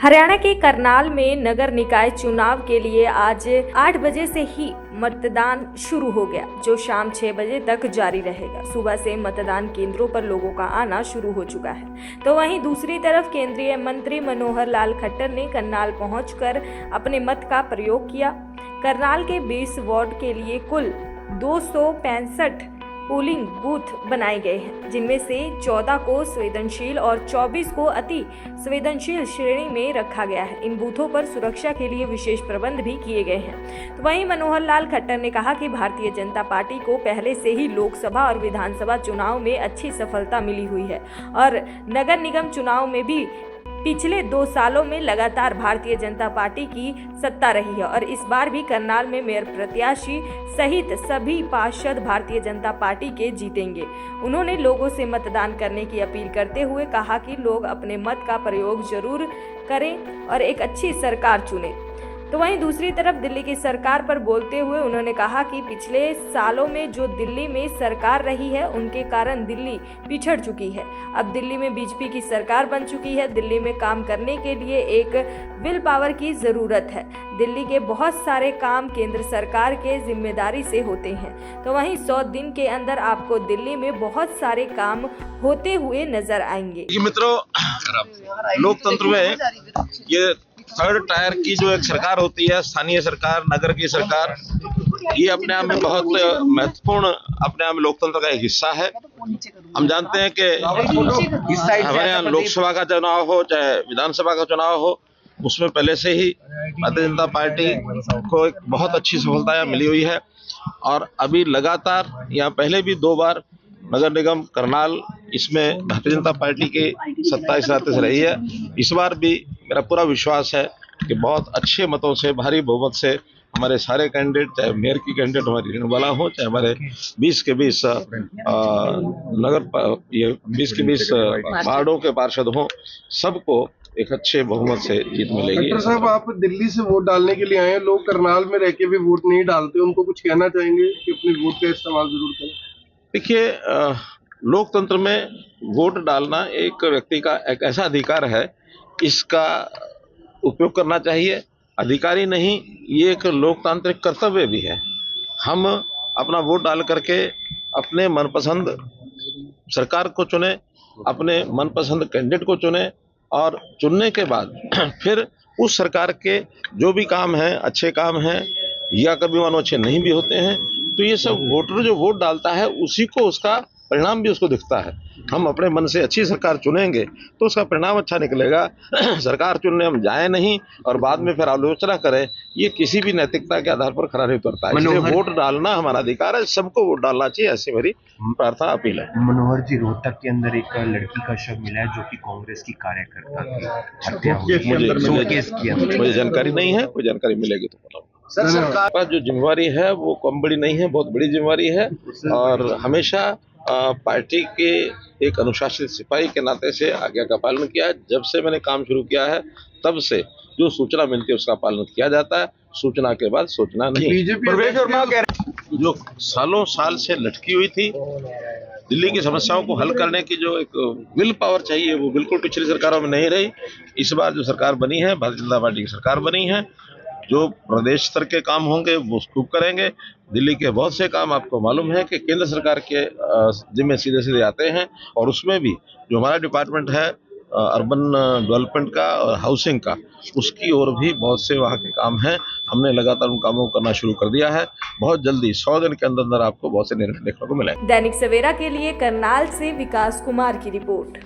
हरियाणा के करनाल में नगर निकाय चुनाव के लिए आज 8 बजे से ही मतदान शुरू हो गया, जो शाम 6 बजे तक जारी रहेगा। सुबह से मतदान केंद्रों पर लोगों का आना शुरू हो चुका है। तो वहीं दूसरी तरफ केंद्रीय मंत्री मनोहर लाल खट्टर ने करनाल पहुंचकर अपने मत का प्रयोग किया। करनाल के 20 वार्ड के लिए कुल 265 पोलिंग बूथ बनाए गए हैं, जिनमें से 14 को संवेदनशील और 24 को अति संवेदनशील श्रेणी में रखा गया है। इन बूथों पर सुरक्षा के लिए विशेष प्रबंध भी किए गए हैं। तो वहीं मनोहर लाल खट्टर ने कहा कि भारतीय जनता पार्टी को पहले से ही लोकसभा और विधानसभा चुनाव में अच्छी सफलता मिली हुई है और नगर निगम चुनाव में भी पिछले 2 सालों में लगातार भारतीय जनता पार्टी की सत्ता रही है और इस बार भी करनाल में मेयर प्रत्याशी सहित सभी पार्षद भारतीय जनता पार्टी के जीतेंगे। उन्होंने लोगों से मतदान करने की अपील करते हुए कहा कि लोग अपने मत का प्रयोग जरूर करें और एक अच्छी सरकार चुनें। तो वहीं दूसरी तरफ दिल्ली की सरकार पर बोलते हुए उन्होंने कहा कि पिछले सालों में जो दिल्ली में सरकार रही है उनके कारण दिल्ली पिछड़ चुकी है। अब दिल्ली में बीजेपी की सरकार बन चुकी है। दिल्ली में काम करने के लिए एक विल पावर की ज़रूरत है। दिल्ली के बहुत सारे काम केंद्र सरकार के जिम्मेदारी से होते हैं। तो वहीं 100 दिन के अंदर आपको दिल्ली में बहुत सारे काम होते हुए नजर आएंगे। मित्रों, लोकतंत्र में ये थर्ड टायर की जो एक सरकार होती है, स्थानीय सरकार, नगर की सरकार, ये अपने आप में बहुत महत्वपूर्ण अपने आप में लोकतंत्र का एक हिस्सा है। हम जानते हैं कि हमारे यहाँ लोकसभा का चुनाव हो चाहे विधानसभा का चुनाव हो, उसमें पहले से ही भारतीय जनता पार्टी को एक बहुत अच्छी सफलता मिली हुई है और अभी लगातार यहाँ पहले भी 2 बार नगर निगम करनाल इसमें भारतीय जनता पार्टी की सत्ता इस रास्ते से रही है। इस बार भी मेरा पूरा विश्वास है कि बहुत अच्छे मतों से, भारी बहुमत से हमारे सारे कैंडिडेट, चाहे मेयर की कैंडिडेट हमारी रेणुबाला हो, चाहे हमारे 20 के 20 वार्डों के पार्षद हों, सबको एक अच्छे बहुमत से जीत मिलेगी। डॉक्टर साहब, आप दिल्ली से वोट डालने के लिए आए हैं, लोग करनाल में रह के भी वोट नहीं डालते, उनको कुछ कहना चाहेंगे कि अपने वोट का इस्तेमाल जरूर करें? देखिए, लोकतंत्र में वोट डालना एक व्यक्ति का एक ऐसा अधिकार है, इसका उपयोग करना चाहिए। अधिकारी नहीं, ये एक लोकतांत्रिक कर्तव्य भी है। हम अपना वोट डाल करके अपने मनपसंद सरकार को चुने, अपने मनपसंद कैंडिडेट को चुने और चुनने के बाद फिर उस सरकार के जो भी काम हैं, अच्छे काम हैं या कभी मानो अच्छे नहीं भी होते हैं, तो ये सब वोटर जो वोट डालता है उसी को उसका परिणाम भी उसको दिखता है। हम अपने मन से अच्छी सरकार चुनेंगे तो उसका परिणाम अच्छा निकलेगा। सरकार चुनने हम जाए नहीं और बाद में फिर आलोचना करें, ये किसी भी नैतिकता के आधार पर खरा नहीं उतरता है। इसलिए वोट डालना हमारा अधिकार है, सबको वोट डालना चाहिए, ऐसी मेरी प्रार्थना अपील है। मनोहर जी, रोहतक के अंदर एक लड़की का शव मिला है जो कि कांग्रेस की कार्यकर्ता की हत्या हुई। मुझे जानकारी नहीं है, कोई जानकारी मिलेगी तो बताऊंगा। सरकार का जो जिम्मेवारी है वो कम बड़ी नहीं है, बहुत बड़ी जिम्मेवारी है और हमेशा पार्टी के एक अनुशासित सिपाही के नाते से आज्ञा का पालन किया। जब से मैंने काम शुरू किया है तब से जो सूचना मिलती है उसका पालन किया जाता है। सूचना के बाद सूचना नहीं। जो सालों साल से लटकी हुई थी, दिल्ली की समस्याओं को हल करने की जो एक विल पावर चाहिए, वो बिल्कुल पिछली सरकारों में नहीं रही। इस बार जो सरकार बनी है, भारतीय जनता पार्टी की सरकार बनी है, जो प्रदेश स्तर के काम होंगे वो खूब करेंगे। दिल्ली के बहुत से काम आपको मालूम है कि केंद्र सरकार के जिम्मे सीधे सीधे आते हैं और उसमें भी जो हमारा डिपार्टमेंट है अर्बन डेवलपमेंट का और हाउसिंग का, उसकी ओर भी बहुत से वहाँ के काम हैं। हमने लगातार उन कामों को करना शुरू कर दिया है। बहुत जल्दी 100 दिन के अंदर आपको बहुत से निर्णय देखने को मिलेंगे। दैनिक सवेरा के लिए करनाल से विकास कुमार की रिपोर्ट।